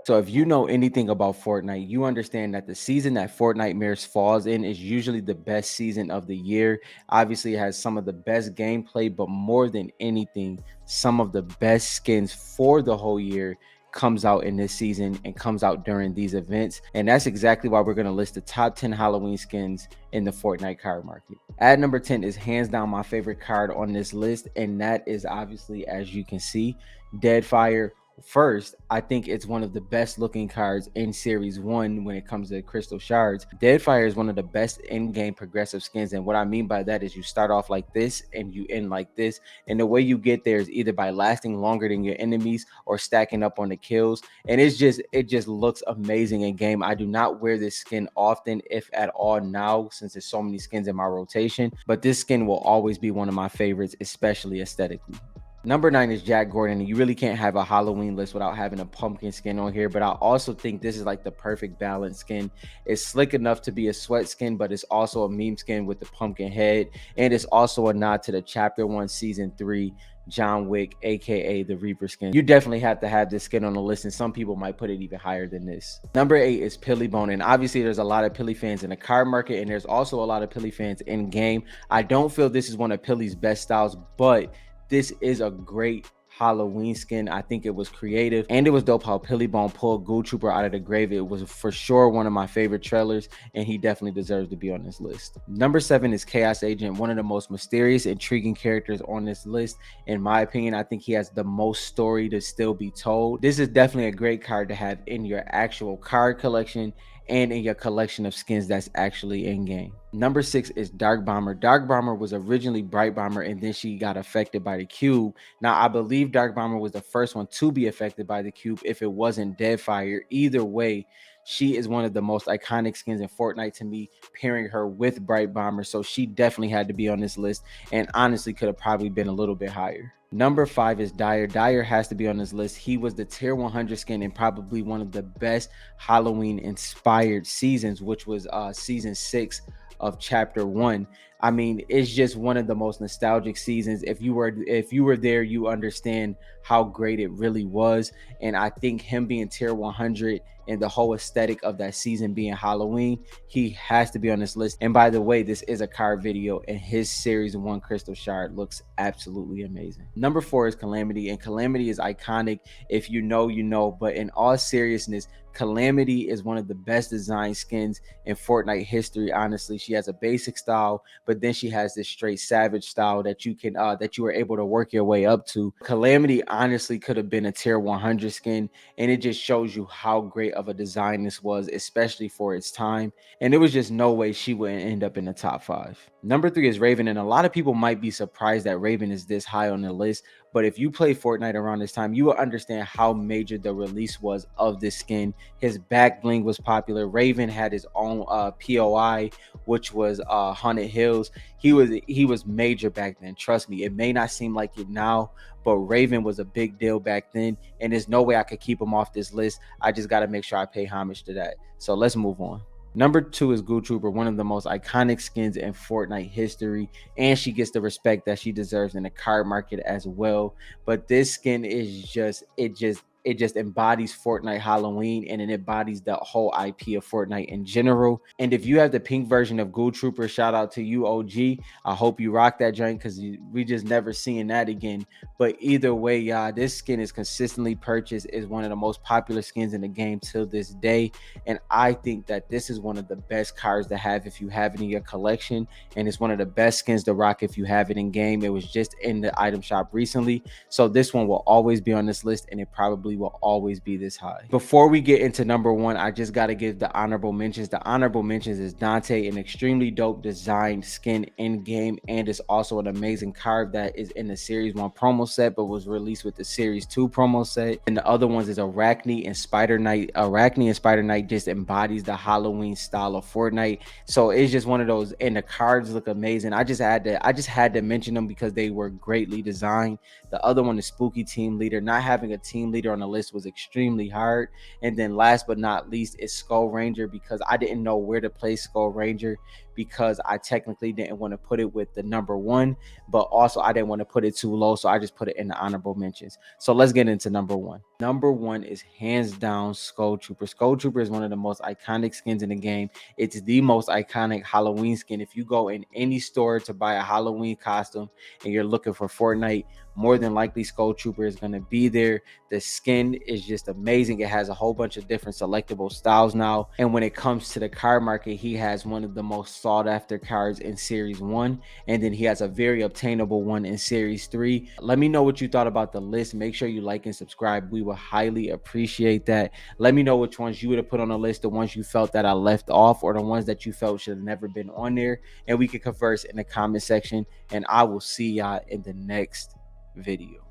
So if you know anything about Fortnite, you understand that the season that Fortnitemares falls in is usually the best season of the year. Obviously, it has some of the best gameplay, but more than anything, some of the best skins for the whole year comes out in this season and comes out during these events. And that's exactly why we're going to list the top 10 Halloween skins in the Fortnite card market. At number 10 is hands down my favorite card on this list, and that is obviously, as you can see, Deadfire. First, I think it's one of the best looking cards in Series 1 when it comes to Crystal Shards. Deadfire is one of the best in-game progressive skins, and what I mean by that is you start off like this and you end like this, and the way you get there is either by lasting longer than your enemies or stacking up on the kills, and it just looks amazing in game. I do not wear this skin often, if at all now, since there's so many skins in my rotation, but this skin will always be one of my favorites, especially aesthetically. Number 9 is Jack Gordon, and you really can't have a Halloween list without having a pumpkin skin on here, but I also think this is like the perfect balance skin. It's slick enough to be a sweat skin, but it's also a meme skin with the pumpkin head, and it's also a nod to the Chapter 1 Season 3 John Wick, aka the Reaper skin. You definitely have to have this skin on the list, and some people might put it even higher than this. Number 8 is Pillybone, and obviously there's a lot of Pilly fans in the card market, and there's also a lot of Pilly fans in game. I don't feel this is one of Pilly's best styles, but this is a great Halloween skin. I think it was creative, and it was dope how Pillybone pulled Ghoul Trooper out of the grave. It was for sure one of my favorite trailers, and he definitely deserves to be on this list. Number 7 is Chaos Agent, one of the most mysterious, intriguing characters on this list. In my opinion, I think he has the most story to still be told. This is definitely a great card to have in your actual card collection and in your collection of skins that's actually in game. Number 6 is Dark Bomber. Dark Bomber was originally Bright Bomber, and then she got affected by the cube. Now, I believe Dark Bomber was the first one to be affected by the cube if it wasn't Deadfire. Either way, she is one of the most iconic skins in Fortnite to me, pairing her with Bright Bomber. So she definitely had to be on this list, and honestly could have probably been a little bit higher. Number 5 is Dyer. Dyer has to be on this list. He was the tier 100 skin in probably one of the best Halloween inspired seasons, which was season 6 of Chapter 1. I mean, it's just one of the most nostalgic seasons. If you were there, you understand how great it really was. And I think him being tier 100 and the whole aesthetic of that season being Halloween, he has to be on this list. And by the way, this is a card video, and his Series 1 Crystal Shard looks absolutely amazing. Number 4 is Calamity, and Calamity is iconic. If you know, you know. But in all seriousness, Calamity is one of the best designed skins in Fortnite history. Honestly, she has a basic style, but then she has this straight savage style that you can that you were able to work your way up to. Calamity honestly could have been a tier 100 skin, and it just shows you how great of a design this was, especially for its time. And there was just no way she wouldn't end up in the top 5. Number 3 is Raven, and a lot of people might be surprised that Raven is this high on the list, but if you play Fortnite around this time, you will understand how major the release was of this skin. His back bling was popular. Raven had his own POI, which was Haunted Hills. He was major back then. Trust me, it may not seem like it now, but Raven was a big deal back then, and there's no way I could keep him off this list. I just got to make sure I pay homage to that. So let's move on. Number 2 is Ghoul Trooper, one of the most iconic skins in Fortnite history, and she gets the respect that she deserves in the card market as well. But this skin is it just embodies Fortnite Halloween, and it embodies the whole IP of Fortnite in general. And if you have the pink version of Ghoul Trooper, shout out to you, OG. I hope you rock that joint, because we just never seeing that again. But either way, y'all, this skin is consistently purchased, is one of the most popular skins in the game till this day. And I think that this is one of the best cards to have if you have it in your collection. And it's one of the best skins to rock if you have it in game. It was just in the item shop recently. So this one will always be on this list, and it probably will always be this high. Before we get into number 1, I just got to give the honorable mentions. The honorable mentions is Dante, an extremely dope designed skin in game, and it's also an amazing card that is in the Series 1 promo set but was released with the Series 2 promo set. And the other ones is Arachne and Spider Knight. Arachne and Spider Knight just embodies the Halloween style of Fortnite, so it's just one of those, and the cards look amazing. I just had to mention them because they were greatly designed. The other one is Spooky Team Leader. Not having a team leader on the list was extremely hard. And then last but not least is Skull Ranger, because I didn't know where to place Skull Ranger, because I technically didn't want to put it with the number one, but also I didn't want to put it too low, so I just put it in the honorable mentions. So let's get into number one. Number one is hands down Skull Trooper. Skull Trooper is one of the most iconic skins in the game. It's the most iconic Halloween skin. If you go in any store to buy a Halloween costume and you're looking for Fortnite, more than likely Skull Trooper is going to be there. The skin is just amazing. It has a whole bunch of different selectable styles now. And when it comes to the card market, he has one of the most sought after cards in Series 1. And then he has a very obtainable one in Series 3. Let me know what you thought about the list. Make sure you like and subscribe. We will highly appreciate that. Let me know which ones you would have put on the list, the ones you felt that I left off, or the ones that you felt should have never been on there. And we can converse in the comment section. And I will see y'all in the next video.